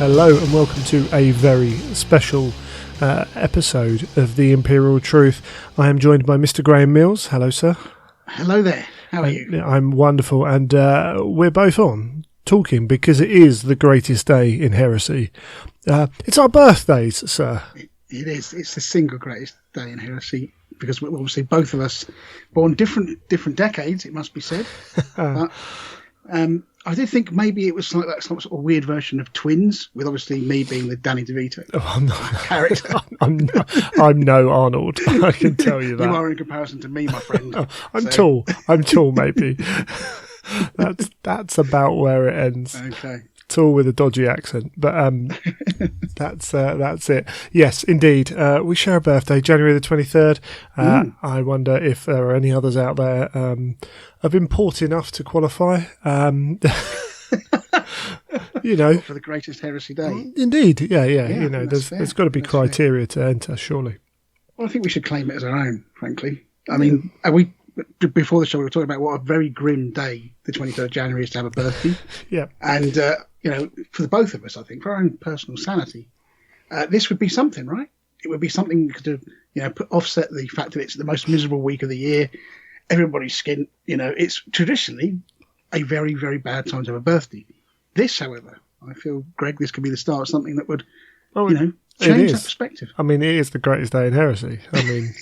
Hello and welcome to a very special episode of The Imperial Truth. I am joined by Mr. Graham Mills. Hello, sir. Hello there. How are you? I'm wonderful, and we're both on talking because it is the greatest day in heresy. It's our birthdays, sir. It is. It's the single greatest day in heresy because we're obviously both of us born different decades, it must be said. But, I did think maybe it was like that some sort of weird version of Twins, with obviously me being the Danny DeVito character. I'm no Arnold. I can tell you that. You are in comparison to me, my friend. I'm tall. I'm tall, maybe. That's about where it ends. Okay. Tall with a dodgy accent, but that's it. Yes, indeed. We share a birthday, January the 23rd. I wonder if there are any others out there of import enough to qualify. You know, for the greatest heresy day. Indeed, yeah. You know, there's got to be criteria to enter, surely. Well, I think we should claim it as our own, frankly. I mean, before the show, we were talking about what a very grim day the 23rd of January is to have a birthday. Yeah. And, you know, for the both of us, I think, for our own personal sanity, this would be something, right? It would be something to, you know, offset the fact that it's the most miserable week of the year. Everybody's skint, you know, it's traditionally a very, very bad time to have a birthday. This, however, I feel, Greg, this could be the start of something that would, change that perspective. I mean, it is the greatest day in heresy. I mean,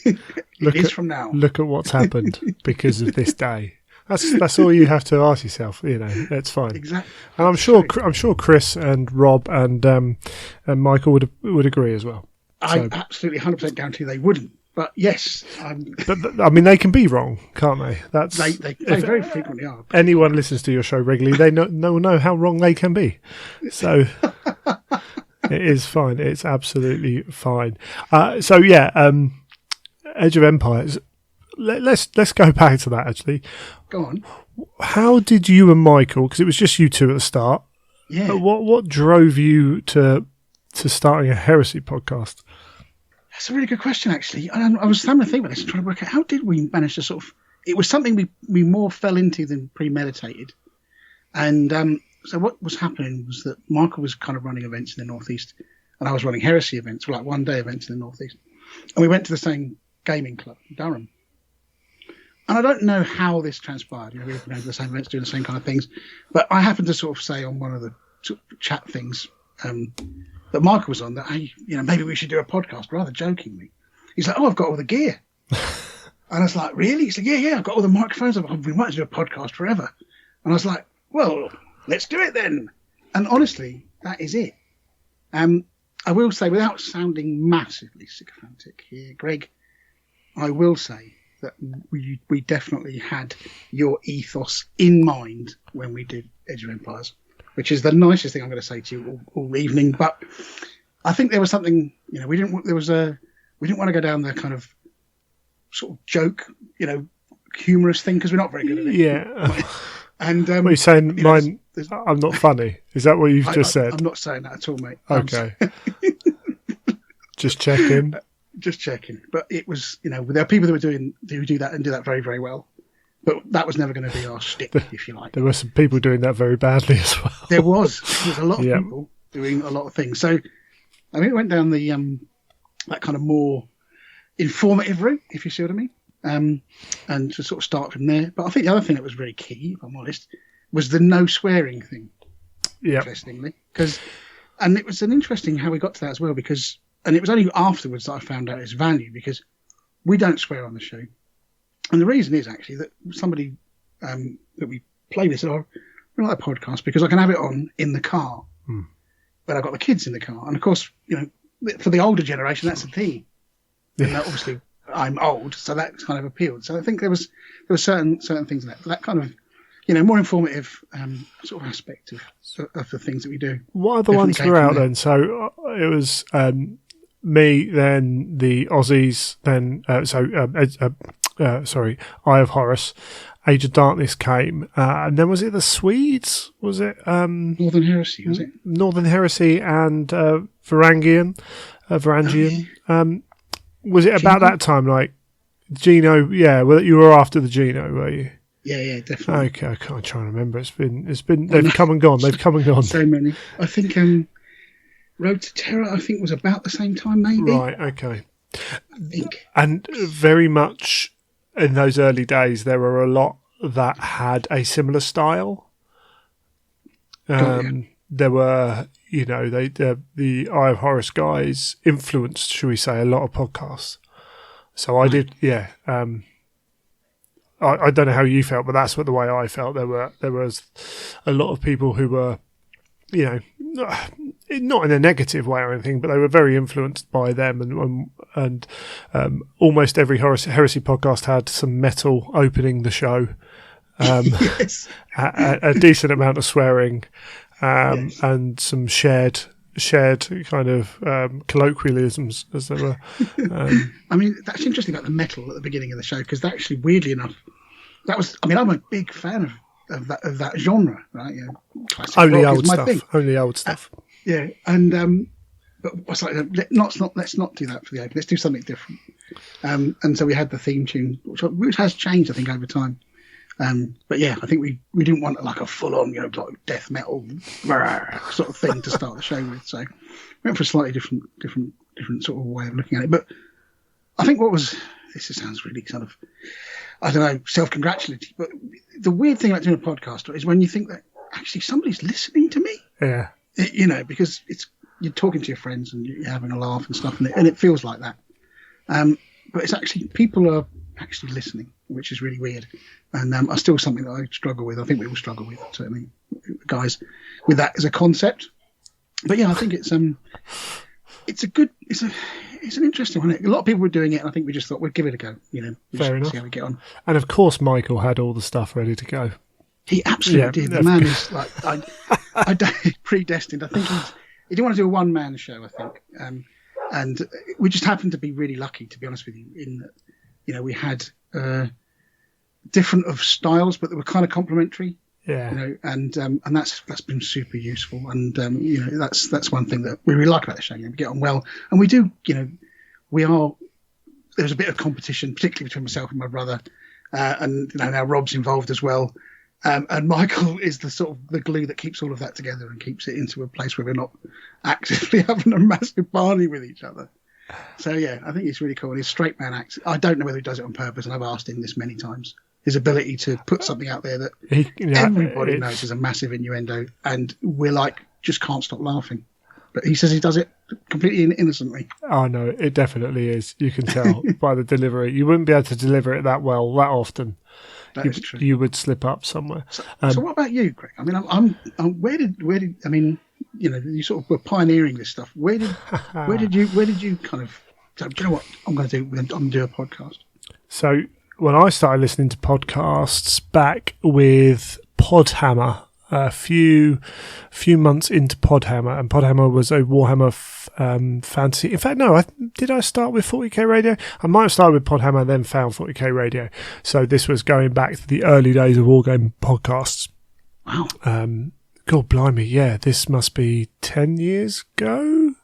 from now. Look at what's happened because of this day. That's all you have to ask yourself. You know, it's fine. Exactly. And I'm sure Chris and Rob and Michael would agree as well. I absolutely 100% guarantee they wouldn't. But yes, but I mean, they can be wrong, can't they? They very frequently are. Anyone listens to your show regularly, they know how wrong they can be. So it is fine. It's absolutely fine. Edge of Empires. Let's go back to that. Actually, go on. How did you and Michael? Because it was just you two at the start. Yeah. What drove you to starting a heresy podcast? That's a really good question, actually. I was having to think about this and trying to work out how did we manage to sort of. It was something we more fell into than premeditated, and so what was happening was that Michael was kind of running events in the Northeast, and I was running heresy events, like one-day events in the Northeast, and we went to the same gaming club in Durham. And I don't know how this transpired. You know, we were going to the same events, doing the same kind of things, but I happened to sort of say on one of the sort of chat things that Michael was on that, hey, you know, maybe we should do a podcast, rather jokingly. He's like, "Oh, I've got all the gear," and I was like, "Really?" He's like, "Yeah, I've got all the microphones. We might do a podcast forever." And I was like, "Well, let's do it then." And honestly, that is it. I will say, without sounding massively sycophantic here, Greg, I will say that we definitely had your ethos in mind when we did Edge of Empires, which is the nicest thing I'm going to say to you all evening. But I think there was something, you know, we didn't want to go down the kind of sort of joke, you know, humorous thing, because we're not very good at it. Yeah. And what are you saying? Mine, I'm not funny. Is that what you've just said? I'm not saying that at all, mate. Okay. Just checking. Just checking. But it was, you know, there are people who do that and do that very, very well. But that was never going to be our shtick, if you like. There were some people doing that very badly as well. There was a lot of people doing a lot of things. So I mean, it went down the that kind of more informative route, if you see what I mean. And to sort of start from there. But I think the other thing that was very key, if I'm honest, was the no swearing thing. Yeah. Interestingly, and it was an interesting how we got to that as well, because, and it was only afterwards that I found out its value, because we don't swear on the show, and the reason is actually that somebody that we play with said, "Oh, we like a podcast because I can have it on in the car when I've got the kids in the car," and of course, you know, for the older generation, that's the thing. And obviously, I'm old, so that kind of appealed. So I think there was certain things in that kind of, you know, more informative sort of aspect of the things that we do. What other ones were out then? So it was me, then the Aussies, then Eye of Horus, Age of Darkness came, and then was it the Swedes? Was it Northern Heresy? Was it Northern Heresy and Varangian? Was it about that time, like Gino? Yeah, well, you were after the Gino, were you? Yeah, definitely. Okay, I can't try and remember. It's been. They've come and gone. They've come and gone. So many. I think Road to Terror, I think, was about the same time, maybe. Right, okay. I think. And very much in those early days, there were a lot that had a similar style. There were, the Eye of Horus guys influenced, shall we say, a lot of podcasts. So I did, yeah. I don't know how you felt, but that's the way I felt. There was a lot of people who were, not in a negative way or anything, but they were very influenced by them, and almost every heresy podcast had some metal opening the show, Yes. a decent amount of swearing, Yes. and some shared kind of colloquialisms, as there were. I mean, that's interesting about the metal at the beginning of the show, because actually, weirdly enough, that was. I mean, I'm a big fan of that genre, right? Classic Only rock old is my stuff. thing. Only old stuff. Yeah, and but what's like, let's not do that for the open. Let's do something different. And so we had the theme tune, which has changed, I think, over time. But yeah, I think we didn't want like a full on, like death metal sort of thing to start the show with. So we went for a slightly different sort of way of looking at it. But I think this sounds really kind of, I don't know, self-congratulatory. But the weird thing about doing a podcast is when you think that actually somebody's listening to me. Yeah. Because you're talking to your friends and you're having a laugh and stuff, and it feels like that. But it's actually, people are actually listening, which is really weird. And it's still something that I struggle with. I think we all struggle with, certainly, guys, with that as a concept. But yeah, I think it's an interesting one. A lot of people were doing it, and I think we just thought we'd give it a go. Fair enough. See how we get on. And of course, Michael had all the stuff ready to go. He absolutely did. The man is like I predestined. I think he didn't want to do a one-man show, I think, and we just happened to be really lucky, to be honest with you, in that we had different of styles, but they were kind of complementary. Yeah. And that's been super useful, and that's one thing that we really like about the show. We get on well, and we do. There's a bit of competition, particularly between myself and my brother, and now Rob's involved as well. And Michael is the sort of the glue that keeps all of that together and keeps it into a place where we're not actively having a massive party with each other. So yeah, I think it's really cool. And his straight man act, I don't know whether he does it on purpose, and I've asked him this many times. His ability to put something out there that everybody knows is a massive innuendo, and we're like, just can't stop laughing. But he says he does it completely innocently. Oh no, it definitely is. You can tell by the delivery. You wouldn't be able to deliver it that well, that often. That is true. You would slip up somewhere. So what about you, Greg? I mean, where did I mean, you sort of were pioneering this stuff. Where did you kind of? Do you know what I'm going to do? I'm going to do a podcast. So when I started listening to podcasts back with Podhammer, a few months into Podhammer, and Podhammer was a Warhammer fantasy. In fact, no, did I start with 40k Radio? I might have started with Podhammer, then found 40k Radio. So this was going back to the early days of Wargame podcasts. Wow. God blimey, yeah, this must be 10 years ago.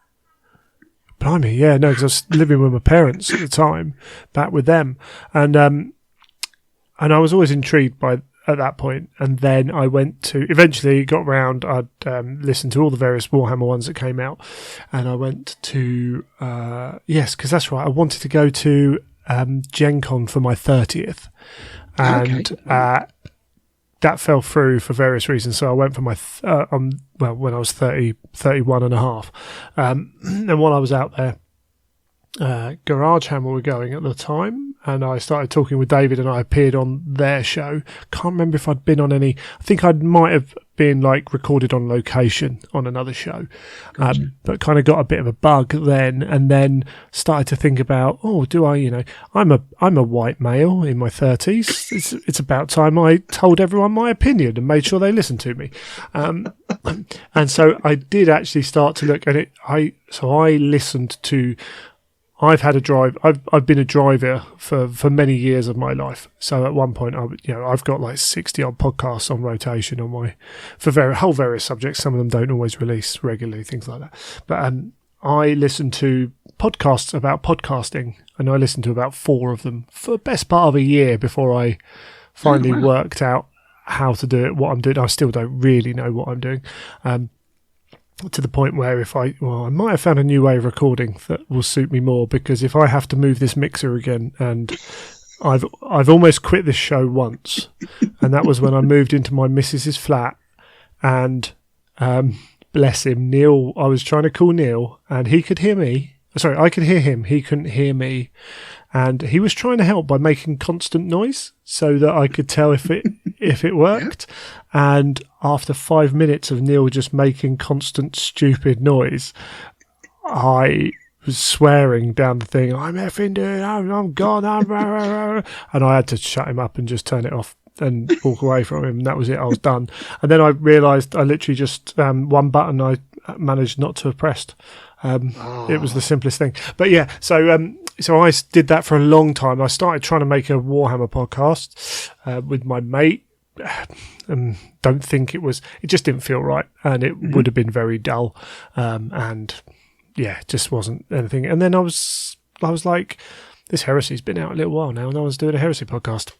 Blimey, yeah, no, because I was living with my parents at the time, back with them, and I was always intrigued by at that point, and then I went to eventually got round. I'd listened to all the various Warhammer ones that came out, and I went to yes, because that's right. I wanted to go to Gen Con for my 30th, and that fell through for various reasons. So I went for my when I was 31 and a half, and while I was out there, Garage Hammer were going at the time, and I started talking with David, and I appeared on their show. Can't remember if I'd been on any. I think I might have been recorded on location on another show, but kind of got a bit of a bug then, and then started to think about, do I? I'm a white male in my 30s. It's about time I told everyone my opinion and made sure they listened to me. And so I did actually start to look at it. I listened to. I've had a drive. I've been a driver for many years of my life. So at one point, I've got like 60 odd podcasts on rotation on my for various subjects. Some of them don't always release regularly, things like that. But I listen to podcasts about podcasting, and I listened to about 4 of them for the best part of a year before I finally worked out how to do it. What I'm doing, I still don't really know what I'm doing. to the point where I might have found a new way of recording that will suit me more, because if I have to move this mixer again, and I've almost quit this show once, and that was when I moved into my missus's flat, and bless him, Neil, I was trying to call Neil and he could hear me. Sorry, I could hear him, he couldn't hear me, and he was trying to help by making constant noise so that I could tell if it worked. And after 5 minutes of Neil just making constant stupid noise, I was swearing down the thing, I'm effing doing, I'm gone, and I had to shut him up and just turn it off and walk away from him. And that was it, I was done. And then I realised I literally just one button I managed not to have pressed. It was the simplest thing. But yeah, so I did that for a long time. I started trying to make a Warhammer podcast with my mate. Don't think it just didn't feel right, and it would have been very dull, and yeah, it just wasn't anything. And then I was like, this Heresy's been out a little while now, and I was doing a Heresy podcast,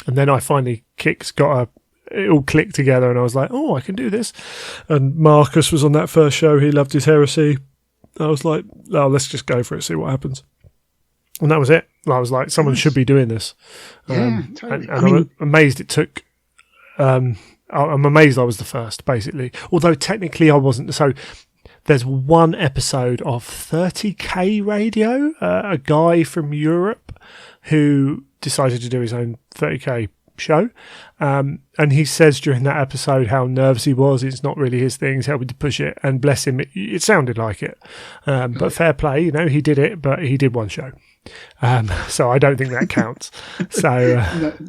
and then I finally it all clicked together, and I was like, oh, I can do this. And Marcus was on that first show, he loved his Heresy. I was like, oh, let's just go for it, see what happens. And that was it. I was like, someone should be doing this. Yeah, totally. And I'm amazed it took... I'm amazed I was the first, basically. Although technically I wasn't. So there's one episode of 30K Radio, a guy from Europe who decided to do his own 30K show. And he says during that episode how nervous he was. It's not really his thing. He's helping to push it. And bless him, it sounded like it. But fair play, he did it, but he did one show. So I don't think that counts. So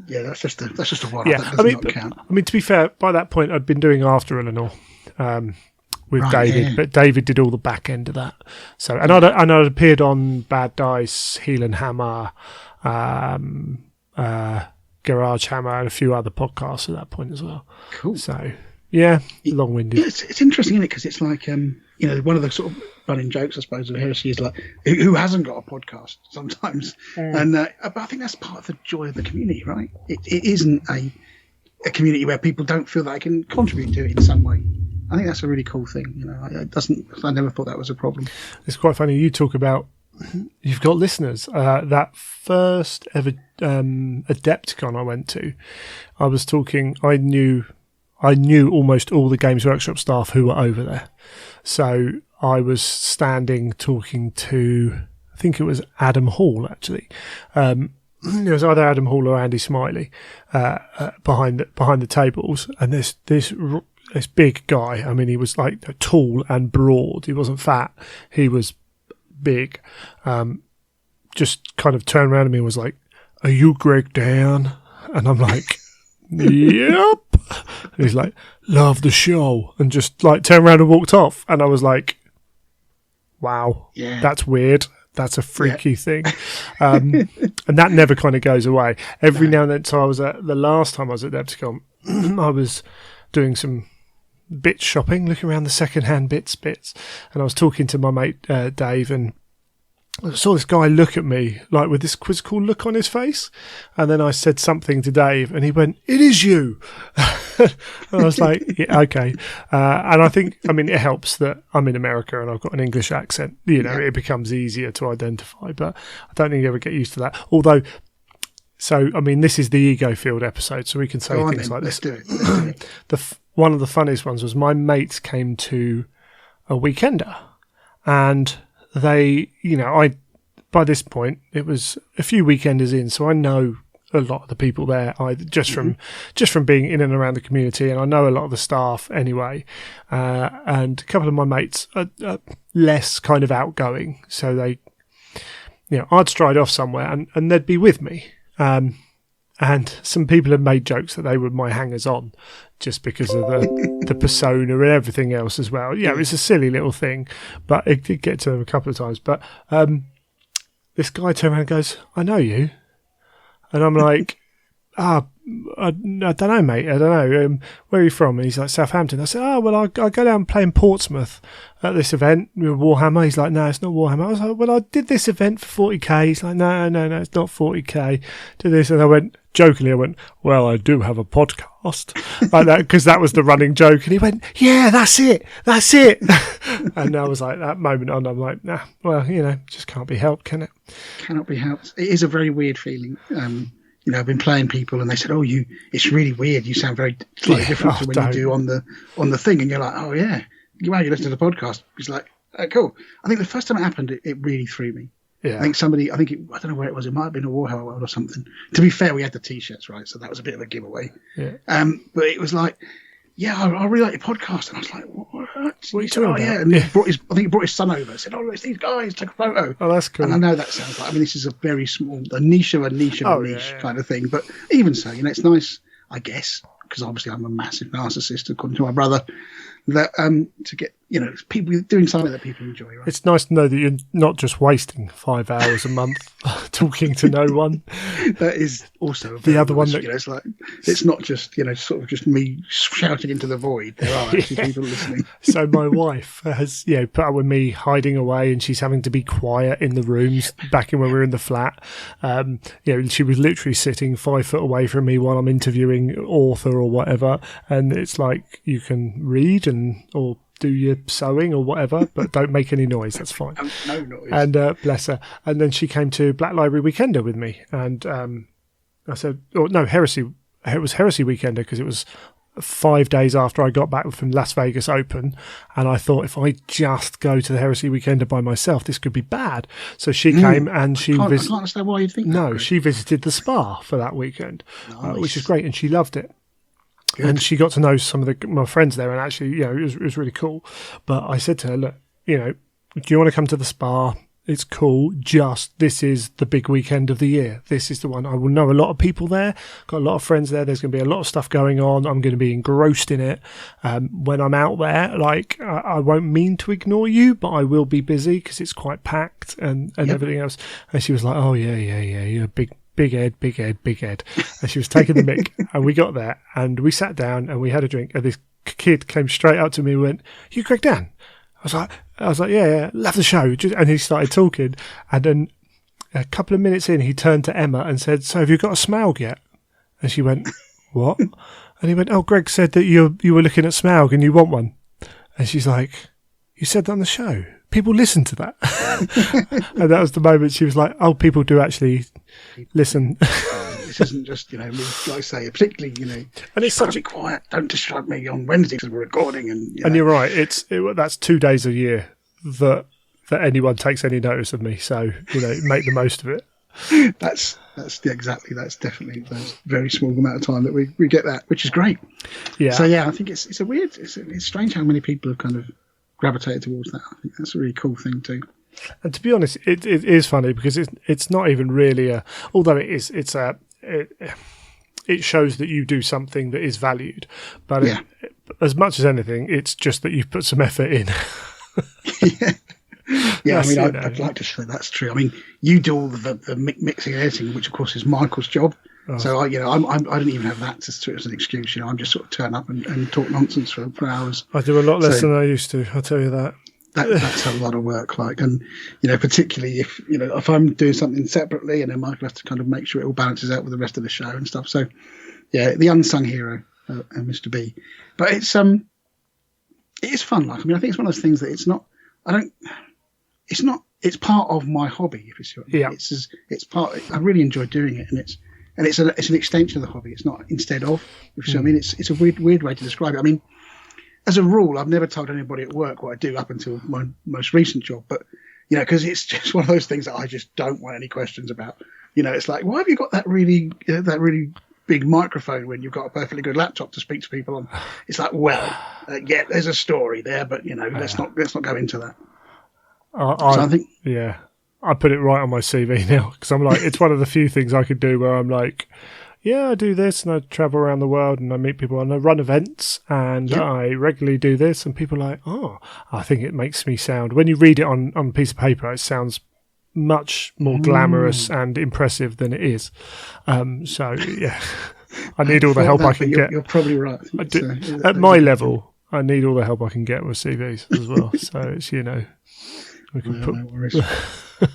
yeah, that's just a one. Yeah, That does not count. I mean, to be fair, by that point I'd been doing After Eleanor with David, but David did all the back end of that. So and I'd appeared on Bad Dice, Heel and Hammer, Garage Hammer, and a few other podcasts at that point as well. Cool. So yeah, long-winded. Yeah, it's interesting, isn't it? Because it's like one of the sort of running jokes, I suppose, of Heresy is like, who hasn't got a podcast sometimes? And but I think that's part of the joy of the community, right? It isn't a community where people don't feel that they can contribute to it in some way. I think that's a really cool thing. I never thought that was a problem. It's quite funny. You talk about you've got listeners. That first ever Adepticon I went to, I was talking. I knew almost all the Games Workshop staff who were over there. So I was standing talking to, I think it was Adam Hall, actually. It was either Adam Hall or Andy Smiley behind the tables. And this big guy, I mean, he was like tall and broad. He wasn't fat. He was big. Just kind of turned around to me and was like, "Are you Greg Dan?" And I'm like, "Yep." And he's like, "Love the show," and just like turned around and walked off. And I was like, wow, that's weird. That's a freaky thing. And that never kind of goes away. Every now and then, so the last time I was at Adepticon, I was doing some bit shopping, looking around the second-hand bits, and I was talking to my mate Dave, and I saw this guy look at me like with this quizzical look on his face, and then I said something to Dave, and he went, "It is you." And I was like, yeah, okay. And I think, I mean, it helps that I'm in America and I've got an English accent. It becomes easier to identify, but I don't think you ever get used to that. Although, so I mean, this is the ego field episode, so we can say things like this. Let's do it. One of the funniest ones was my mates came to a weekender, and they, by this point, it was a few weekenders in, so I know a lot of the people there, just from being in and around the community, and I know a lot of the staff anyway. And a couple of my mates are less kind of outgoing, so they, I'd stride off somewhere and they'd be with me. And some people have made jokes that they were my hangers-on just because of the persona and everything else as well. Yeah, it's a silly little thing, but it did get to them a couple of times. But this guy turned around and goes, "I know you." And I'm like, I don't know, mate. I don't know. Where are you from? And he's like, Southampton. I said, well, I go down and play in Portsmouth at this event with Warhammer. He's like, no, it's not Warhammer. I was like, well, I did this event for 40k. He's like, no, it's not 40k. Do this. And I went, jokingly I went, well, I do have a podcast, like that, because that was the running joke. And he went, yeah, that's it. And I was like, that moment on, I'm like, nah, well, just can't be helped, can it? Cannot be helped. It is a very weird feeling. I've been playing people and they said, it's really weird. You sound very slightly different to when you do on the thing. And you're like, oh yeah, you listen to the podcast. It's like, oh, cool. I think the first time it happened, it really threw me. Yeah. I think I don't know where it was. It might have been a Warhammer World or something. To be fair, we had the T-shirts, right? So that was a bit of a giveaway. Yeah. But it was like, yeah, I really like your podcast. And I was like, what are you talking about? Yeah. And I think he brought his son over. Said, it's these guys, take a photo. Oh, that's cool. And I know that sounds like, this is a very small, a niche of a niche kind of thing. But even so, it's nice, I guess, because obviously I'm a massive narcissist, according to my brother, that to get people doing something that people enjoy. Right? It's nice to know that you're not just wasting 5 hours a month talking to no one. That is also the other one. It's like it's not just sort of just me shouting into the void. There are actually people listening. So my wife has put up with me hiding away, and she's having to be quiet in the rooms. Back in when we were in the flat, she was literally sitting 5 foot away from me while I'm interviewing author or whatever, and it's like you can read or do your sewing or whatever, but don't make any noise. That's fine. No noise. And bless her. And then she came to Black Library Weekender with me, and I said, Heresy. It was Heresy Weekender because it was 5 days after I got back from Las Vegas Open, and I thought if I just go to the Heresy Weekender by myself, this could be bad. So she came and she I can't understand why you'd think that. No, she visited the spa for that weekend, which is great, and she loved it. Good. And she got to know some of my friends there, and actually, it was really cool. But I said to her, look, do you want to come to the spa? It's cool. This is the big weekend of the year. This is the one. I will know a lot of people there. Got a lot of friends there. There's going to be a lot of stuff going on. I'm going to be engrossed in it. When I'm out there, I won't mean to ignore you, but I will be busy because it's quite packed and everything else. And she was like, oh, yeah. You're a big Ed. And she was taking the mic. And we got there and we sat down and we had a drink. And this kid came straight up to me and went, you Greg Dan? I was like, yeah, love the show. And he started talking. And then a couple of minutes in, he turned to Emma and said, so have you got a Smaug yet? And she went, what? And he went, oh, Greg said that you were looking at Smaug and you want one. And she's like, you said that on the show. People listen to that. And that was the moment she was like, oh, people do actually listen. This isn't just, me, like I say, particularly, and it's such be quiet. Don't disturb me on Wednesday because we're recording. And you're right. That's 2 days a year that anyone takes any notice of me. So, make the most of it. That's definitely a very small amount of time that we get that, which is great. Yeah. So, I think it's strange how many people have kind of gravitated towards that. I think that's a really cool thing too. And to be honest, it is funny because it's not even really although it is, it shows that you do something that is valued. But as much as anything, it's just that you've put some effort in. Yeah. I'd like to say that's true. You do all the mixing and editing, which of course is Michael's job. Oh. So I don't even have that as an excuse. I'm just sort of turn up and talk nonsense for hours. I do a lot less than I used to. I'll tell you that. That's a lot of work, and particularly if I'm doing something separately, and then Michael has to kind of make sure it all balances out with the rest of the show and stuff. So, the unsung hero, Mr. B. But it is fun. I think it's one of those things that it's part of my hobby. If you see what I mean. It's part. I really enjoy doing it, and it's an extension of the hobby. It's not instead of. If you see what I mean. It's a weird way to describe it. As a rule, I've never told anybody at work what I do up until my most recent job. But, because it's just one of those things that I just don't want any questions about. It's like, why have you got that really big microphone when you've got a perfectly good laptop to speak to people on? It's like, there's a story there, but, let's not go into that. So I think... Yeah, I put it right on my CV now because I'm like, it's one of the few things I could do where I'm like... Yeah, I do this and I travel around the world and I meet people and I run events and I regularly do this and people are like, oh, I think it makes me sound, when you read it on a piece of paper, it sounds much more glamorous and impressive than it is. I need all the help I can get. You're probably right. At my level, I need all the help I can get with CVs as well. So it's, we can put... No worries.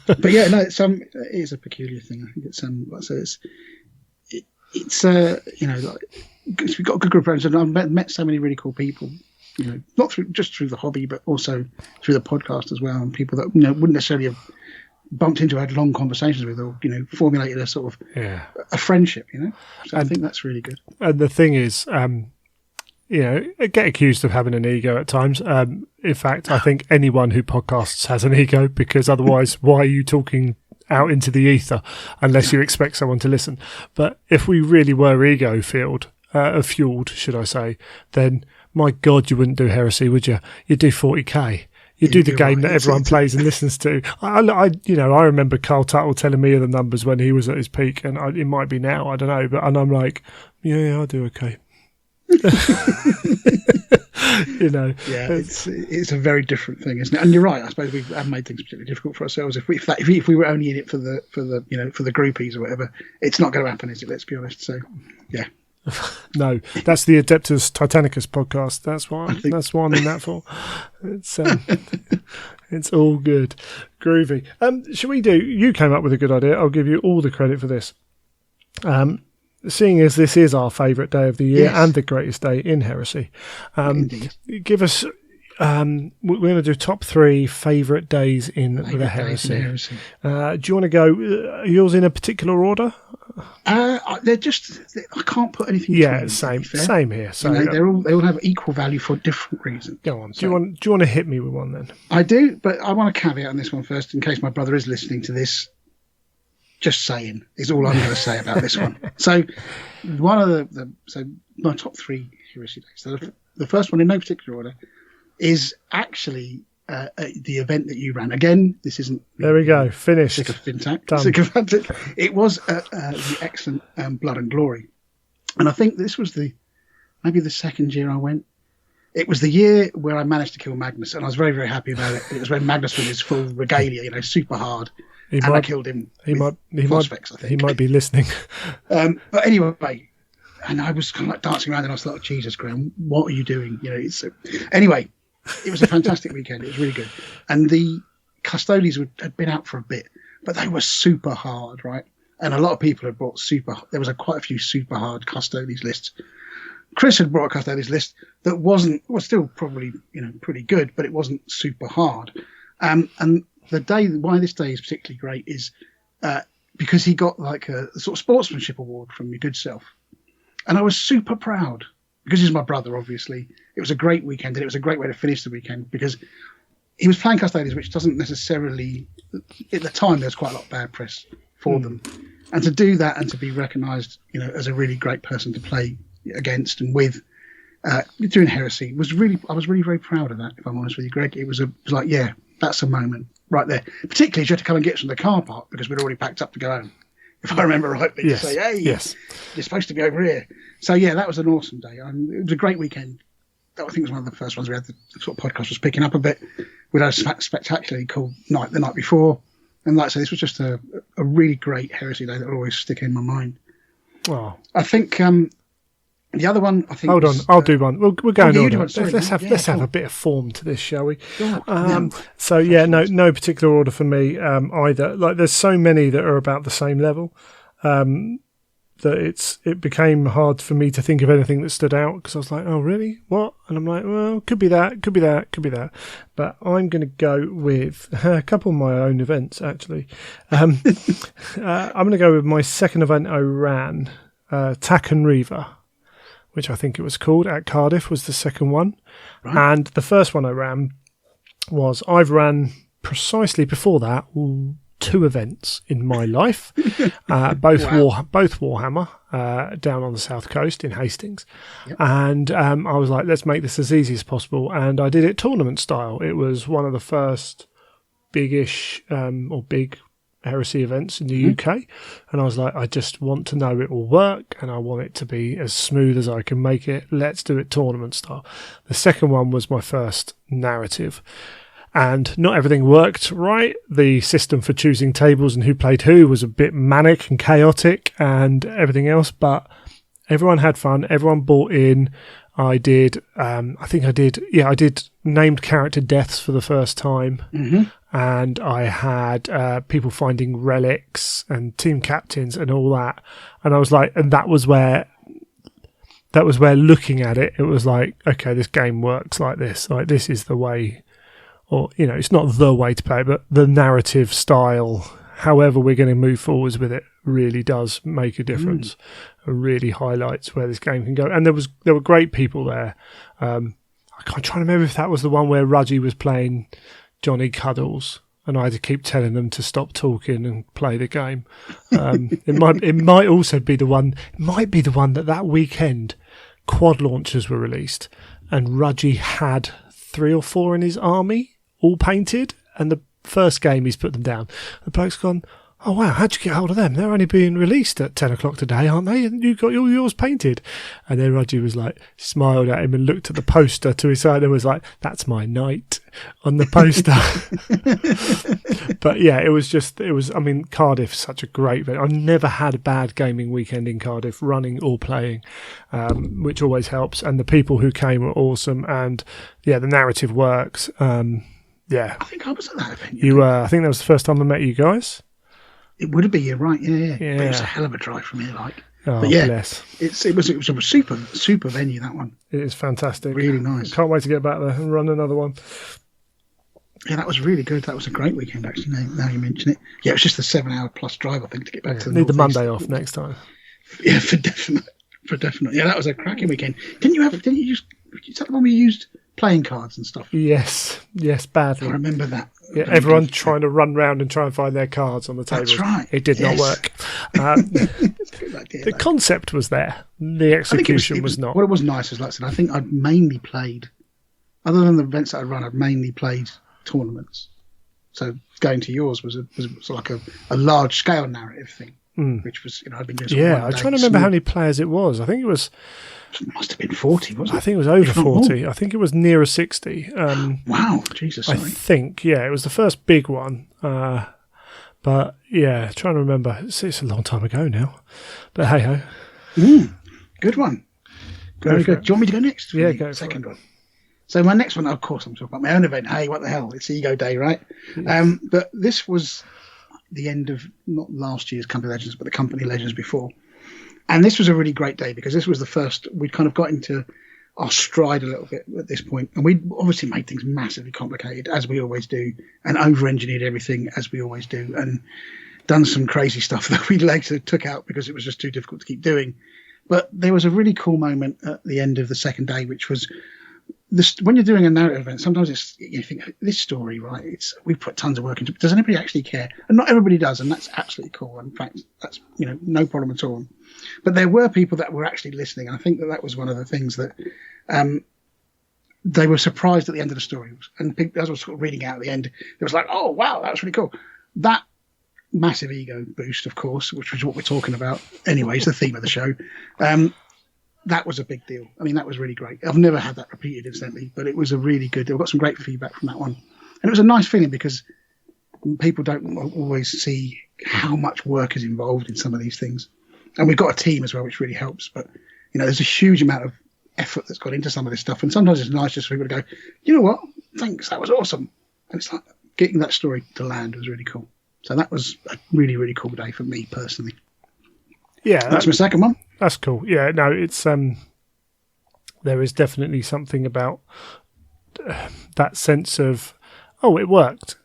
But it is a peculiar thing. I think it's it's we've got a good group of friends, and I've met so many really cool people. Not just through the hobby, but also through the podcast as well, and people that wouldn't necessarily have bumped into, had long conversations with, or formulated a sort of a friendship. So I think that's really good. And the thing is, get accused of having an ego at times. In fact, I think anyone who podcasts has an ego, because otherwise, why are you talking out into the ether unless you expect someone to listen? But if we really were ego fueled, should I say, then my God, you wouldn't do heresy, would you? You'd do 40k. You do the game that everyone plays and listens to. I remember Carl Tuttle telling me the numbers when he was at his peak, and it might be now, I don't know. And I'm like, yeah, I do okay. It's a very different thing, isn't it? And you're right. I suppose we have made things particularly difficult for ourselves. If we were only in it for the groupies or whatever, it's not going to happen, is it? Let's be honest. So, yeah. No, that's the Adeptus Titanicus podcast. That's what I'm in that for. It's all good, groovy. Shall we do? You came up with a good idea. I'll give you all the credit for this. Seeing as this is our favourite day of the year and the greatest day in heresy, give us. We're going to do top 3 favourite days in the heresy. Do you want to go yours in a particular order? They're just. I can't put anything. Yeah, same here. So they all have equal value for different reasons. Go on. Do you want to hit me with one then? I do, but I want a caveat on this one first, in case my brother is listening to this. Just saying is all I'm going to say about this one. So, one of my top 3 heresy days. So the first one, in no particular order, is actually the event that you ran. Again, this isn't. There we go. Finished. Sycophantic. It was the excellent Blood and Glory, and I think this was maybe the second year I went. It was the year where I managed to kill Magnus, and I was very, very happy about it. It was when Magnus was his full regalia, super hard. I killed him. He might be listening. But anyway, and I was kind of like dancing around, and I was like, Jesus, Graham, what are you doing? Anyway, it was a fantastic weekend. It was really good. And the Custodes had been out for a bit, but they were super hard, right? And a lot of people had brought there was quite a few super hard Custodes lists. Chris had brought a Custodes list that was still probably, pretty good, but it wasn't super hard. And why this day is particularly great is because he got like a sort of sportsmanship award from your good self. And I was super proud because he's my brother, obviously. It was a great weekend, and it was a great way to finish the weekend because he was playing Custodes, which doesn't necessarily, at the time, there was quite a lot of bad press for them. And to do that and to be recognised, as a really great person to play against and with doing heresy I was really very proud of that, if I'm honest with you, Greg. It was like, yeah, that's a moment right there. Particularly as you had to come and get us from the car park because we'd already packed up to go home. If I remember rightly, to say, hey, you're supposed to be over here. So, yeah, that was an awesome day. It was a great weekend. That, I think, was one of the first ones we had. The sort of podcast was picking up a bit. We had a spectacularly cool night the night before. And like I say, this was just a really great heresy day that will always stick in my mind. Oh. I think the other one, I think. Hold on, I'll do one. We're going on. Let's have cool. a bit of form to this, shall we? Yeah. So yeah, no particular order for me either. Like, there's so many that are about the same level that it became hard for me to think of anything that stood out because I was like, oh really? What? And I'm like, well, could be that. But I'm going to go with a couple of my own events actually. I'm going to go with my second event I ran, Taken Reaver, which I think it was called, at Cardiff, was the second one. Right. And the first one I ran I've ran precisely before that 2 events in my life, both Warhammer, down on the south coast in Hastings. Yep. And I was like, let's make this as easy as possible. And I did it tournament style. It was one of the first big heresy events in the UK, and I was like, I just want to know it will work and I want it to be as smooth as I can make it. Let's do it tournament style. The second one was my first narrative, and not everything worked right. The system for choosing tables and who played who was a bit manic and chaotic and everything else, but everyone had fun, everyone bought in. I did. I think I did. Yeah, I did named character deaths for the first time, and I had people finding relics and team captains and all that. And I was like, and that was where looking at it, it was like, okay, this game works like this. Like this is the way, or it's not the way to play, but the narrative style. However, we're going to move forwards with it really does make a difference. And really highlights where this game can go. And there were great people there. I'm trying to remember if that was the one where Rudgy was playing Johnny Cuddles, and I had to keep telling them to stop talking and play the game. It might also be the one. It might be the one that weekend quad launchers were released, and Rudgy had 3 or 4 in his army, all painted, and the first game he's put them down. The bloke's gone, oh wow, how'd you get hold of them? They're only being released at 10 o'clock today, aren't they? And you got all yours painted. And then Roger was like, smiled at him and looked at the poster to his side and was like, that's my knight on the poster. But yeah, I mean, Cardiff's such a great event. I've never had a bad gaming weekend in Cardiff, running or playing, which always helps. And the people who came were awesome. And yeah, the narrative works. Yeah. I think I was at that event. You were. I think that was the first time I met you guys. It would have been, you're right, yeah. But it was a hell of a drive from here, like. Oh, but yeah, bless. It was a super venue, that one. It is fantastic. Really nice. Can't wait to get back there and run another one. Yeah, that was really good. That was a great weekend, actually, now you mention it. Yeah, it was just a 7-hour plus drive, I think, to get back to the Need the Northeast. Monday off next time. Yeah, for definite. Yeah, that was a cracking weekend. Didn't you use, is that the one we used playing cards and stuff? Yes, badly. I remember that. Yeah, everyone trying to run round and try and find their cards on the table. That's right. It did not work. The concept was there. The execution was not. What it was nice is, like I said, I think I'd mainly played, other than the events that I'd run, I'd mainly played tournaments. So going to yours was like a large scale narrative thing, which was, I'd been doing. Yeah, I'm trying to remember how many players it was. I think it was. It must have been 40, wasn't it? I think it was over 40. I think it was nearer 60. Wow, Jesus! Sorry. I think, yeah, it was the first big one. But yeah, trying to remember. It's a long time ago now. But hey ho. Good one. Very good. Do you want me to go next? Yeah, go. Second one. So my next one, of course, I'm talking about my own event. Hey, what the hell? It's Ego Day, right? Yes. But this was the end of not last year's Company Legends, but the Company Legends before. And this was a really great day because this was the first we'd kind of got into our stride a little bit at this point. And we obviously made things massively complicated, as we always do, and over-engineered everything, as we always do, and done some crazy stuff that we later took out because it was just too difficult to keep doing. But there was a really cool moment at the end of the second day, which was this: when you're doing a narrative event, sometimes you think, this story, right, we've put tons of work into it. Does anybody actually care? And not everybody does, and that's absolutely cool. In fact, that's no problem at all. But there were people that were actually listening. And I think that was one of the things that they were surprised at the end of the story. And as I was sort of reading out at the end, it was like, oh, wow, that was really cool. That massive ego boost, of course, which was what we're talking about anyway, it's the theme of the show. That was a big deal. I mean, that was really great. I've never had that repeated, incidentally, but it was a really good deal. I got some great feedback from that one. And it was a nice feeling because people don't always see how much work is involved in some of these things. And we've got a team as well, which really helps. But, there's a huge amount of effort that's gone into some of this stuff. And sometimes it's nice just for people to go, you know what? Thanks. That was awesome. And it's like getting that story to land was really cool. So that was a really, really cool day for me personally. Yeah. That's my second one. That's cool. Yeah. No, it's, there is definitely something about that sense of, oh, it worked.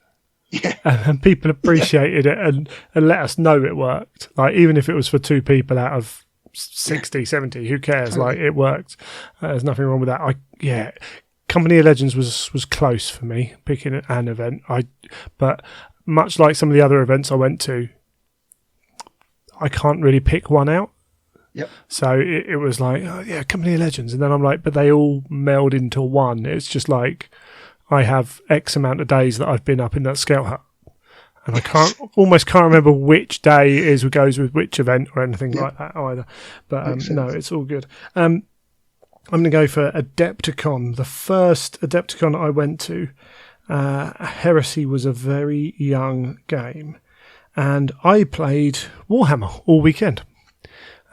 Yeah. And people appreciated it and let us know it worked. Like, even if it was for 2 people out of 60, 70, who cares? Totally. Like, it worked. There's nothing wrong with that. Company of Legends was close for me, picking an event. But much like some of the other events I went to, I can't really pick one out. Yep. So it was like, oh, yeah, Company of Legends. And then I'm like, but they all meld into one. It's just like, I have X amount of days that I've been up in that scout hut, and I almost can't remember which day goes with which event or anything like that either. But no, it's all good. I'm going to go for Adepticon. The first Adepticon I went to, Heresy was a very young game, and I played Warhammer all weekend.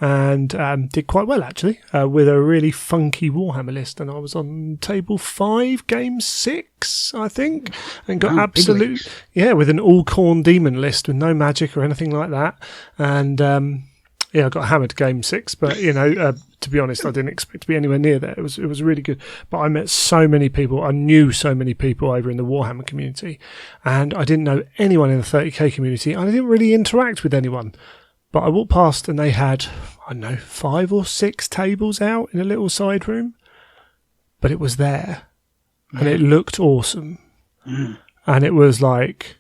and did quite well actually with a really funky Warhammer list. And I was on table 5, game 6, I think, and got absolute with an all Khorne demon list with no magic or anything like that. And I got hammered game 6, but to be honest, I didn't expect to be anywhere near that. It was really good. But I met so many people. I knew so many people over in the Warhammer community, and I didn't know anyone in the 30k community. I didn't really interact with anyone. But I walked past and they had, 5 or 6 tables out in a little side room. But it was there. Yeah. And it looked awesome. Mm. And it was like,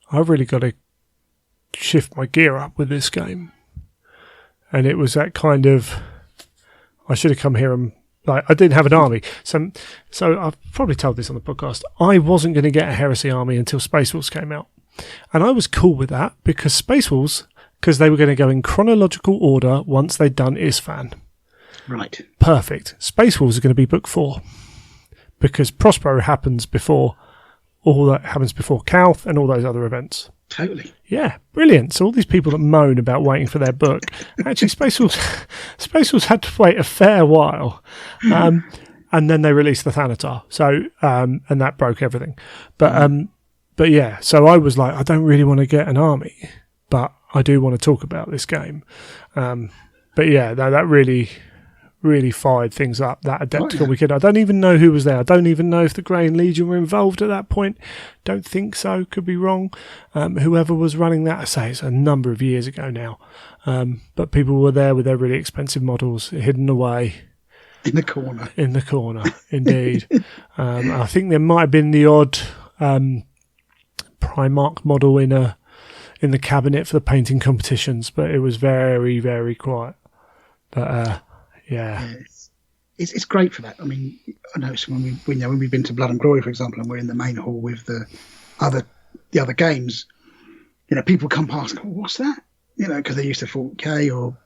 I've really got to shift my gear up with this game. And it was that kind of, I should have come here and, I didn't have an army. So I've probably told this on the podcast. I wasn't going to get a Heresy army until Space Wolves came out. And I was cool with that because Space Wolves, because they were going to go in chronological order once they'd done Isfan. Right. Perfect. Space Wolves are going to be book 4 because Prospero happens before, all that happens before Calth and all those other events. Totally. Yeah, brilliant. So all these people that moan about waiting for their book, actually Space Wolves had to wait a fair while. And then they released the Thanatar. So, and that broke everything. But yeah, so I was like, I don't really want to get an army, but I do want to talk about this game. But yeah, that really, really fired things up, that Adepticon weekend. I don't even know who was there. I don't even know if the Grey and Legion were involved at that point. Don't think so. Could be wrong. Whoever was running that, I say it's a number of years ago now. But people were there with their really expensive models hidden away. In the corner. In the corner, indeed. I think there might have been the odd Primarch model in the cabinet for the painting competitions, but it was very, very quiet. But yeah. It's great for that. I mean, I noticed when we've been to Blood and Glory, for example, and we're in the main hall with the other games, people come past, and go, what's that? Because they're used to 40k or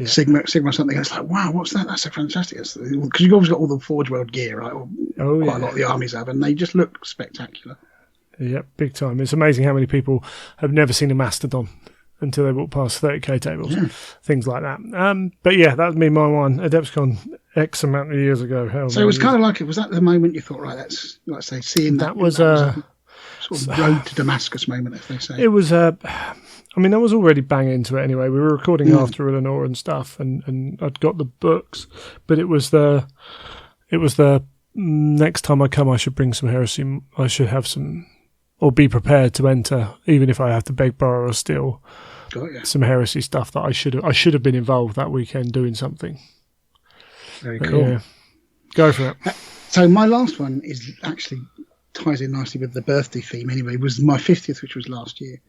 Sigma or something. And it's like, wow, what's that? That's so fantastic. Because you've always got all the Forge World gear, right? Or quite a lot of the armies have, and they just look spectacular. Yeah, big time. It's amazing how many people have never seen a Mastodon until they walk past 30k tables, things like that. But yeah, that was me, my one. Adepticon X amount of years ago. So it was kind of like, was that the moment you thought, right, that's, let's say, seeing that was a sort of road to Damascus moment, as they say. It was I was already banging into it anyway. We were recording after Eleanor and stuff, and I'd got the books, but it was the next time I come, I should bring some heresy. I should have some, or be prepared to enter, even if I have to beg, borrow, or steal some heresy stuff that I should have been involved that weekend doing something. Very cool. Yeah. Go for it. So my last one is actually ties in nicely with the birthday theme anyway. It was my 50th, which was last year.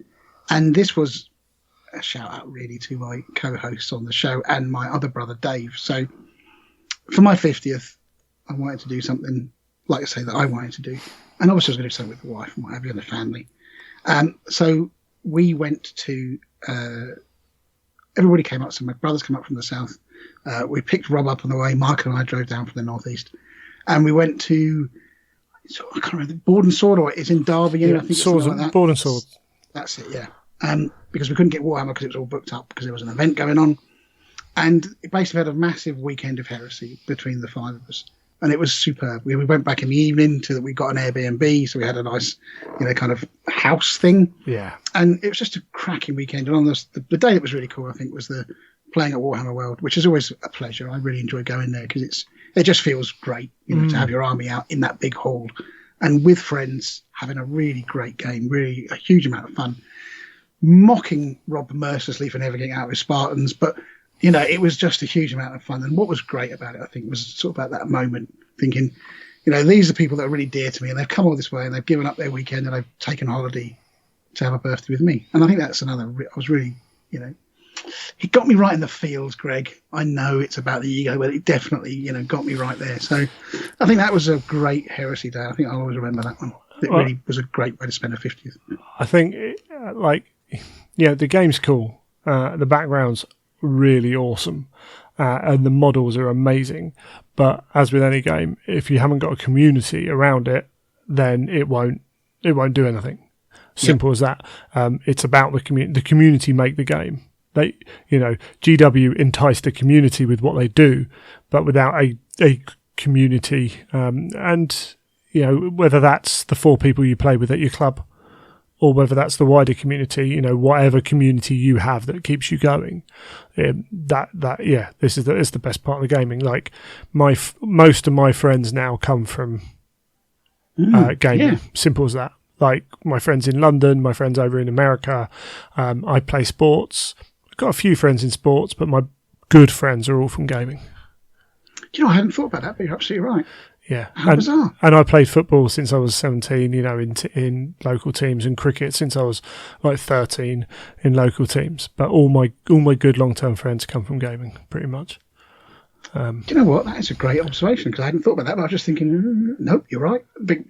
And this was a shout out really to my co-hosts on the show and my other brother, Dave. So for my 50th, I wanted to do something, like I say, that I wanted to do. And obviously I was going to do something with the wife and what have you and the family. So we went to, everybody came up. So my brothers came up from the south. We picked Rob up on the way. Mark and I drove down from the northeast. And we went to, I can't remember, Board and Sword, or it's in Derby. Yeah, I think Swords, like that. Board and Sword. That's it, yeah. Because we couldn't get Warhammer because it was all booked up because there was an event going on. And it basically had a massive weekend of heresy between the 5 of us. And it was superb. We went back in the evening to that. We got an Airbnb, so we had a nice, kind of house thing. Yeah. And it was just a cracking weekend. And on the day that was really cool, I think, was the playing at Warhammer World, which is always a pleasure. I really enjoy going there because it just feels great, to have your army out in that big hall and with friends having a really great game, really a huge amount of fun. Mocking Rob mercilessly for never getting out with Spartans, but it was just a huge amount of fun. And what was great about it, I think, was sort of about that moment, thinking, these are people that are really dear to me, and they've come all this way, and they've given up their weekend, and they've taken holiday to have a birthday with me. And I think that's another. I was really, it got me right in the feels, Greg. I know it's about the ego, but it definitely, got me right there. So I think that was a great heresy day. I think I'll always remember that one. It really was a great way to spend a 50th. I think, the game's cool. The background's really awesome. And the models are amazing. But as with any game, if you haven't got a community around it, then it won't do anything. Simple as that. It's about the community. The community make the game. They, GW enticed the community with what they do, but without a community, and whether that's the 4 people you play with at your club, or whether that's the wider community, whatever community you have that keeps you going. This is the best part of the gaming. Like most of my friends now come from gaming. Yeah. Simple as that. Like my friends in London, my friends over in America. I play sports. I've got a few friends in sports, but my good friends are all from gaming. I hadn't thought about that, but you're absolutely right. Yeah. How bizarre. And I played football since I was 17, in local teams, and cricket since I was like 13 in local teams. But all my good long-term friends come from gaming, pretty much. Do you know what? That is a great observation, because I hadn't thought about that, but I was just thinking, nope, you're right.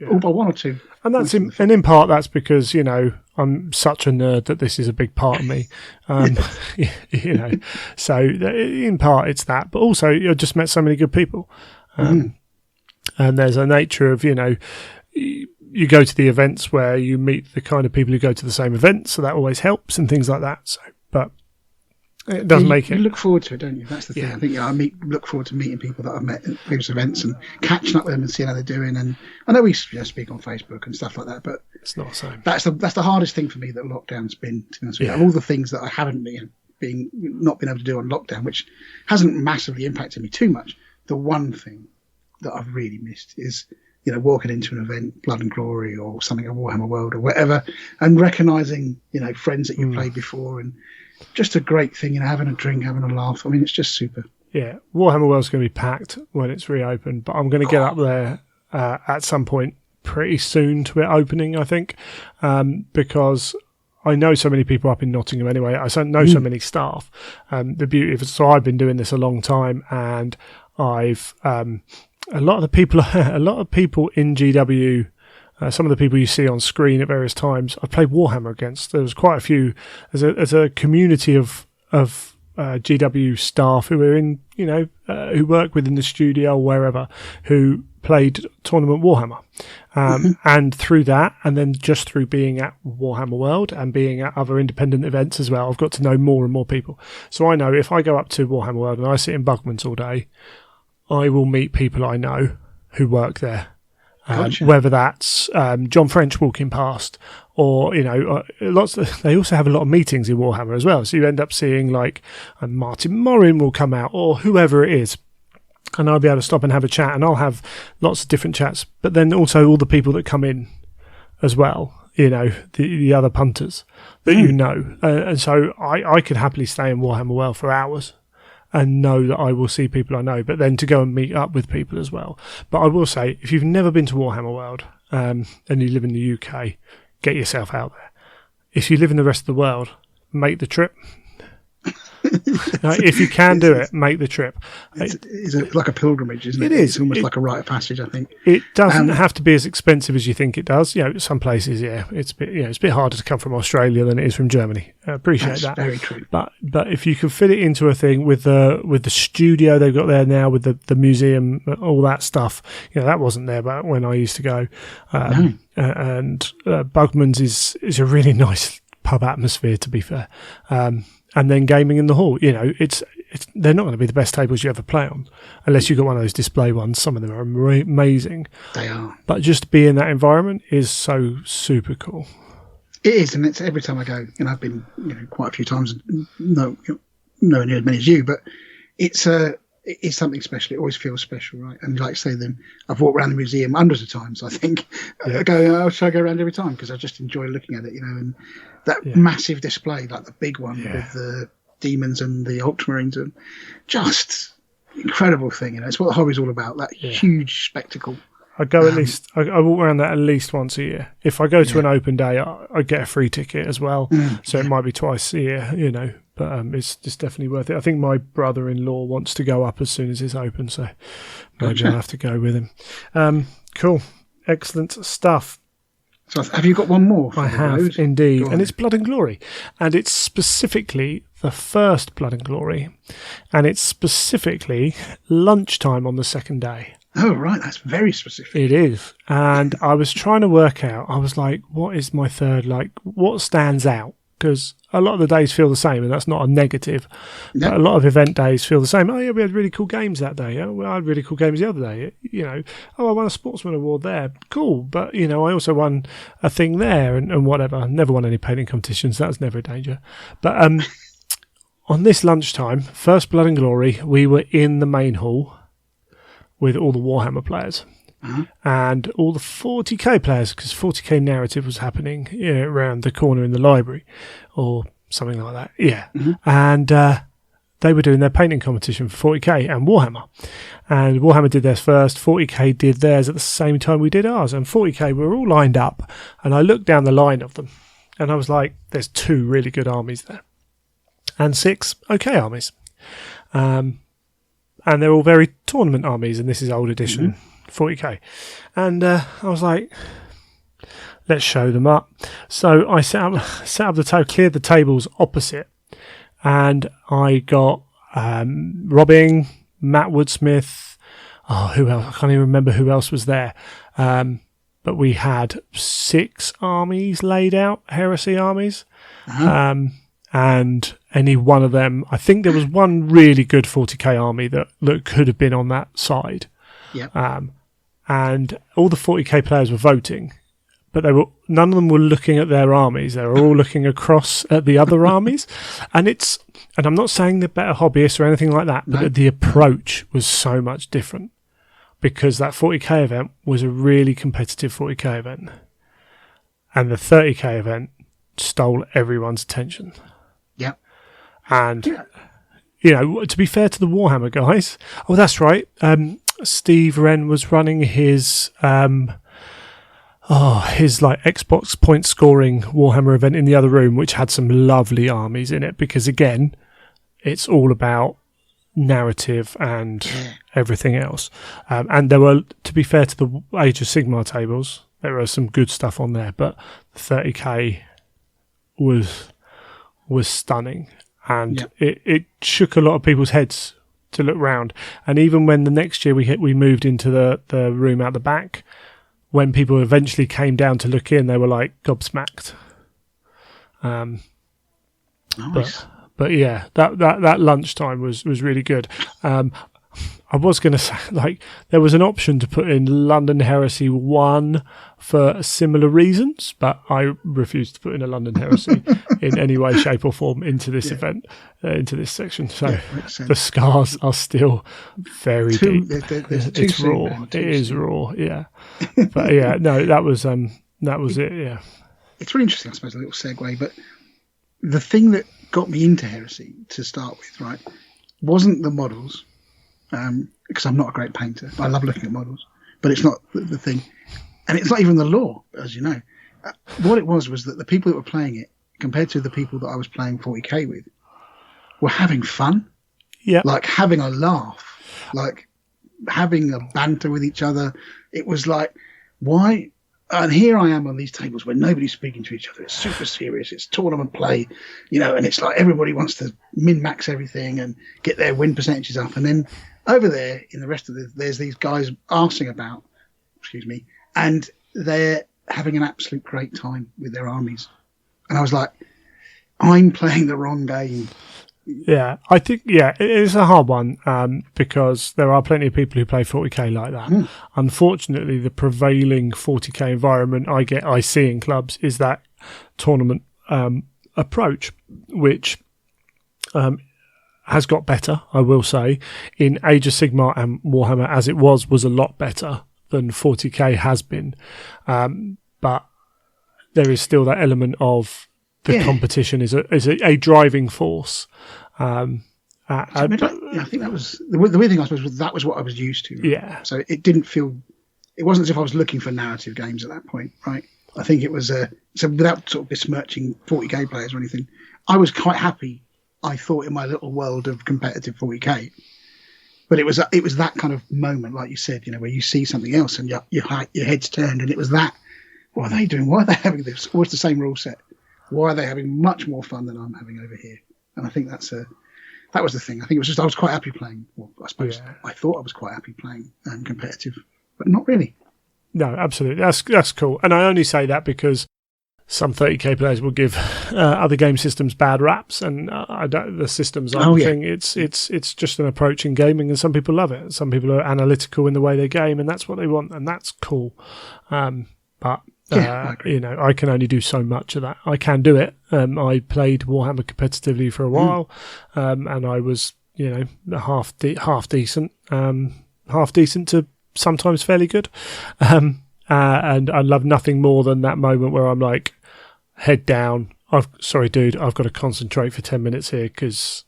All by 1 or 2. And in part that's because, I'm such a nerd that this is a big part of me. So in part it's that, but also I just met so many good people. And there's a nature of, you go to the events where you meet the kind of people who go to the same events, so that always helps and things like that. So, but it doesn't make it. You look forward to it, don't you? That's the thing. I think look forward to meeting people that I've met at previous events and catching up with them and seeing how they're doing. And I know we speak on Facebook and stuff like that, but it's not the same. That's the hardest thing for me that lockdown's been. To be honest with you. Of all the things that I haven't not been able to do on lockdown, which hasn't massively impacted me too much. The one thing that I've really missed is, walking into an event, Blood and Glory or something at Warhammer World or whatever, and recognising, friends that you played before, and just a great thing, having a drink, having a laugh. I mean, it's just super. Yeah, Warhammer World's going to be packed when it's reopened, but I'm going to get up there at some point pretty soon to it opening, I think, because I know so many people up in Nottingham anyway. I know so many staff. The beauty of it, so I've been doing this a long time, and I've a lot of people in GW, some of the people you see on screen at various times, I've played Warhammer against. There was quite a few as a community of GW staff who are in, who work within the studio or wherever, who played Tournament Warhammer. And through that, and then just through being at Warhammer World and being at other independent events as well, I've got to know more and more people. So I know if I go up to Warhammer World and I sit in Bugman's all day, I will meet people I know who work there. Gotcha. Whether that's John French walking past, or they also have a lot of meetings in Warhammer as well. So you end up seeing like Martin Morin will come out, or whoever it is, and I'll be able to stop and have a chat, and I'll have lots of different chats. But then also all the people that come in as well, the other punters that and so I could happily stay in Warhammer World for hours and know that I will see people I know, but then to go and meet up with people as well. But I will say, if you've never been to Warhammer World and you live in the UK, get yourself out there. If you live in the rest of the world, make the trip. If you can do it, make the trip. It's like a pilgrimage, isn't it? It is. It's almost like a rite of passage, I think. It doesn't have to be as expensive as you think it does. Some places, it's a bit harder to come from Australia than it is from Germany. I appreciate that. Very true. But if you can fit it into a thing with the studio they've got there now, with the museum, all that stuff, that wasn't there back when I used to go. And Bugman's is a really nice pub atmosphere, to be fair. And then gaming in the hall, it's they're not going to be the best tables you ever play on, unless you've got one of those display ones. Some of them are amazing. They are. But just to be in that environment is so super cool. It is, and it's every time I go, I've been quite a few times, nowhere near as many as you, but it's something special. It always feels special, right? And like I say, then I've walked around the museum hundreds of times, I think. I go, should I go around every time? Because I just enjoy looking at it, and that massive display, like the big one with the demons and the ultramarines, and just incredible thing. It's what the hobby's all about, that huge spectacle. I go I walk around that at least once a year. If I go to an open day, I get a free ticket as well. So it might be twice a year, but it's definitely worth it. I think my brother-in-law wants to go up as soon as it's open, so maybe I'll have to go with him. Cool. Excellent stuff. So have you got one more? I have, indeed. And it's Blood and Glory. And it's specifically the first Blood and Glory. And it's specifically lunchtime on the second day. Oh, right. That's very specific. It is. And I was trying to work out, I was like, what is my third, what stands out? because a lot of the days feel the same, and that's not a negative. Yep. But a lot of event days feel the same. Oh, yeah, we had really cool games that day. Oh, well, I had really cool games the other day. Oh, I won a Sportsman Award there. Cool. But, I also won a thing there and whatever. I never won any painting competitions. That's never a danger. But on this lunchtime, First Blood and Glory, we were in the main hall with all the Warhammer players. And all the 40k players, because 40k narrative was happening around the corner in the library or something like that. Yeah. And they were doing their painting competition for 40k and Warhammer. And Warhammer did theirs first. 40k did theirs at the same time we did ours. And 40k were all lined up. And I looked down the line of them and I was like, there's 2 really good armies there. And 6 okay armies. And they're all very tournament armies. And this is old edition 40k. And I was like, let's show them up. So I set up the table, cleared the tables opposite, and I got Robbing, Matt Woodsmith. Oh, who else? I can't even remember who else was there. But we had 6 armies laid out, heresy armies. And any one of them, I think there was one really good 40k army that could have been on that side. Yeah. And all the 40k players were voting, but none of them were looking at their armies. They were all looking across at the other armies. And I'm not saying they're better hobbyists or anything like that, but the approach was so much different because that 40k event was a really competitive 40k event. And the 30k event stole everyone's attention. Yeah. And, to be fair to the Warhammer guys, oh, that's right. Steve Wren was running his Xbox point scoring Warhammer event in the other room, which had some lovely armies in it because again, it's all about narrative and everything else. And there were, to be fair to the Age of Sigmar tables, there was some good stuff on there, but the 30k was stunning, and it shook a lot of people's heads to look round. And even when the next year we moved into the room out the back, when people eventually came down to look in, they were like gobsmacked. Nice. But yeah, that lunchtime was really good. I was going to say, there was an option to put in London Heresy 1 for similar reasons, but I refused to put in a London Heresy in any way, shape or form into this event, into this section. So the scars are still very deep. It's raw. It is raw, yeah. But yeah, no, that was it, yeah. It's really interesting, I suppose, a little segue, but the thing that got me into Heresy to start with, right, wasn't the models, because I'm not a great painter. I love looking at models, but it's not the thing. And it's not even the lore, as you know. What it was that the people that were playing it, compared to the people that I was playing 40k with, were having fun. Yeah. Like having a laugh. Like having a banter with each other. It was like, why? And here I am on these tables where nobody's speaking to each other. It's super serious. It's tournament play, and it's like everybody wants to min-max everything and get their win percentages up. And then over there in the rest of there's these guys arsing about, and they're having an absolute great time with their armies. And I was like, I'm playing the wrong game. Yeah, I think, it is a hard one because there are plenty of people who play 40k like that. Unfortunately, the prevailing 40k environment I see in clubs is that tournament approach, which has got better, I will say. In Age of Sigmar and Warhammer, as it was a lot better than 40k has been. But there is still that element of the competition is a driving force. I think that was the weird thing, I suppose, was that was what I was used to. Right? Yeah. So it wasn't as if I was looking for narrative games at that point, right? I think it was so without sort of besmirching 40k players or anything, I was quite happy. I thought in my little world of competitive 40k, but it was that kind of moment, like you said, where you see something else and your head's turned, and it was that. What are they doing? Why are they having this? Or it's the same rule set. Why are they having much more fun than I'm having over here? And I think that was the thing. I think it was just I was quite happy playing. Well, I suppose I thought I was quite happy playing competitive, but not really. No, absolutely. That's cool. And I only say that because some 30k players will give other game systems bad raps, and I don't, the systems aren't the thing. It's just an approach in gaming, and some people love it. Some people are analytical in the way they game, and that's what they want, and that's cool. But I can only do so much of that. I can do it. I played Warhammer competitively for a while, and I was, half decent to sometimes fairly good. And I love nothing more than that moment where I'm like, head down. Sorry, dude, I've got to concentrate for 10 minutes here because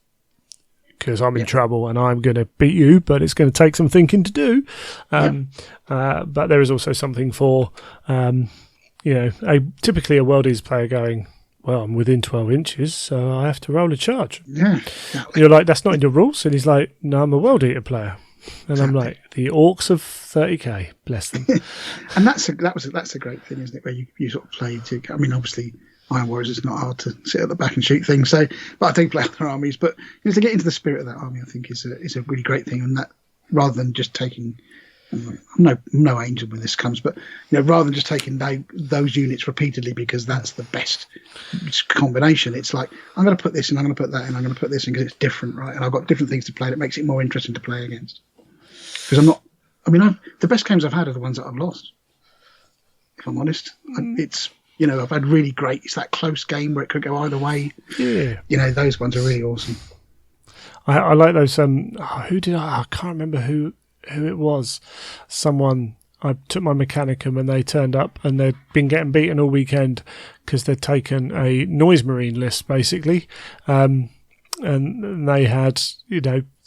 I'm in trouble and I'm going to beat you, but it's going to take some thinking to do. But there is also something for, typically a Worldies player going, well, I'm within 12 inches, so I have to roll a charge. Yeah. Exactly. You're like, that's not in your rules. And he's like, no, I'm a World Eater player. And I'm like, the orcs of 30k, bless them. And that's a great thing, isn't it? Where you sort of play to. I mean, obviously, Iron Warriors, it's not hard to sit at the back and shoot things. So, but I do play other armies. But to get into the spirit of that army, I think is a really great thing. And that rather than just taking, I'm no angel when this comes, but rather than just taking those units repeatedly because that's the best combination, it's like I'm going to put this and I'm going to put that and I'm going to put this in because it's different, right? And I've got different things to play that makes it more interesting to play against. Because the best games I've had are the ones that I've lost. If I'm honest, it's I've had really great. It's that close game where it could go either way. Yeah, those ones are really awesome. I like those. I can't remember who it was. Someone, I took my Mechanicum and they turned up and they'd been getting beaten all weekend because they'd taken a Noise Marine list basically, and they had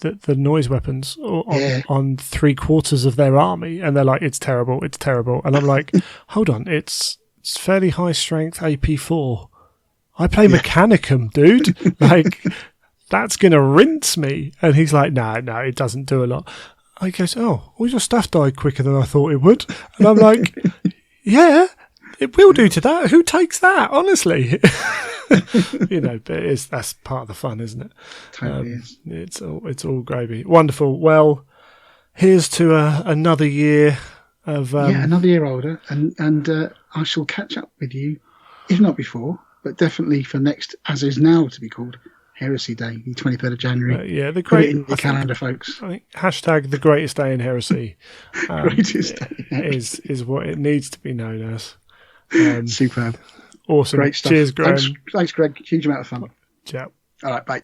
the noise weapons on 3/4 of their army, and they're like, it's terrible, and I'm like, hold on, it's fairly high strength AP4. I play Mechanicum, dude. Like, that's gonna rinse me. And he's like, no, it doesn't do a lot. I goes, all your stuff died quicker than I thought it would. And I'm like, yeah, it will do to that. Who takes that, honestly? But that's part of the fun, isn't it? Totally is. It's all gravy. Wonderful. Well, here's to another year of another year older, and I shall catch up with you, if not before, but definitely for next, as is now to be called, Heresy Day, the 23rd of January. Put it in your calendar, folks. I think hashtag the Greatest Day in Heresy Greatest Day in Heresy is what it needs to be known as. Superb. Awesome. Great stuff. Cheers, Graham. Thanks, Greg. Huge amount of fun. Ciao. All right, bye.